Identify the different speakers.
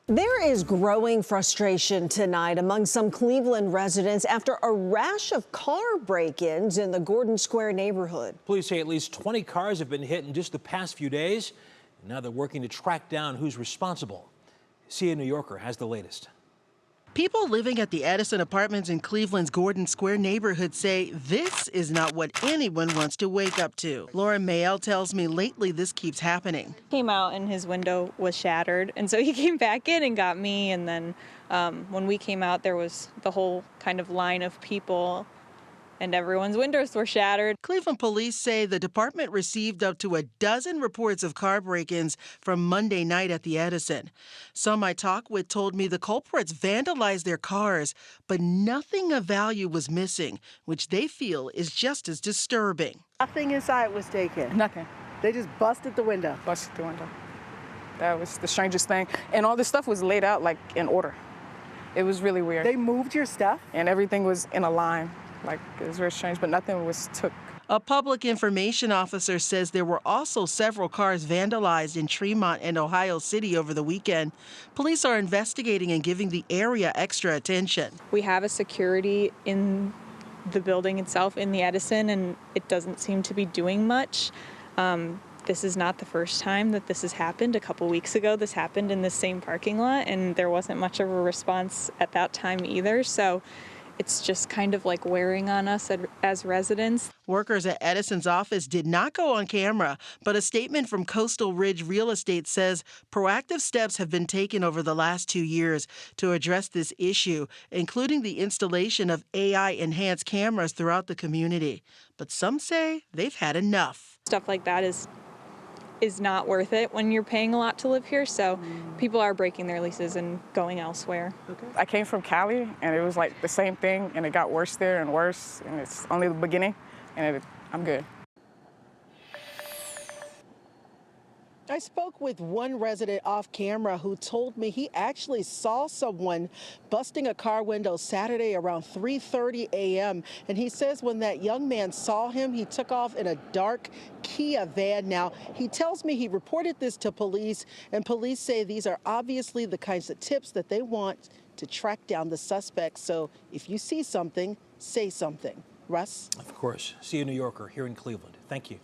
Speaker 1: There is growing frustration tonight among some Cleveland residents after a rash of car break-ins in the Gordon Square neighborhood.
Speaker 2: Police say at least 20 cars have been hit in just the past few days. Now they're working to track down who's responsible. Sia Nyorkor has the latest.
Speaker 3: People living at the Edison apartments in Cleveland's Gordon Square neighborhood say this is not what anyone wants to wake up to. Lauren Mayell tells me lately this keeps happening.
Speaker 4: Came out and his window was shattered, and so he came back in and got me, and then when we came out there was the whole kind of line of people and everyone's windows were shattered.
Speaker 3: Cleveland police say the department received up to a dozen reports of car break-ins from Monday night at the Edison. Some I talked with told me the culprits vandalized their cars, but nothing of value was missing, which they feel is just as disturbing.
Speaker 5: Nothing inside was taken.
Speaker 6: Nothing.
Speaker 5: They just busted the window.
Speaker 6: Busted the window. That was the strangest thing. And all this stuff was laid out like in order. It was really weird.
Speaker 5: They moved your stuff?
Speaker 6: And everything was in a line. Like, it was very strange, but nothing was took.
Speaker 3: A public information officer says there were also several cars vandalized in Tremont and Ohio City over the weekend. Police are investigating and giving the area extra attention.
Speaker 4: We have a security in the building itself, in the Edison, and it doesn't seem to be doing much. This is not the first time that this has happened. A couple weeks ago, this happened in the same parking lot, and there wasn't much of a response at that time either. So it's just kind of like wearing on us as residents.
Speaker 3: Workers at Edison's office did not go on camera, but a statement from Coastal Ridge Real Estate says proactive steps have been taken over the last 2 years to address this issue, including the installation of AI-enhanced cameras throughout the community. But some say they've had enough.
Speaker 4: Stuff like that is not worth it when you're paying a lot to live here, so people are breaking their leases and going elsewhere.
Speaker 6: I came from Cali, and it was like the same thing, and it got worse there and worse, and it's only the beginning, and I'm good.
Speaker 5: I spoke with one resident off camera who told me he actually saw someone busting a car window Saturday around 3:30 a.m. And he says when that young man saw him, he took off in a dark Kia van. Now, he tells me he reported this to police, and police say these are obviously the kinds of tips that they want to track down the suspects. So if you see something, say something. Russ?
Speaker 2: Of course. Sia Nyorkor here in Cleveland. Thank you.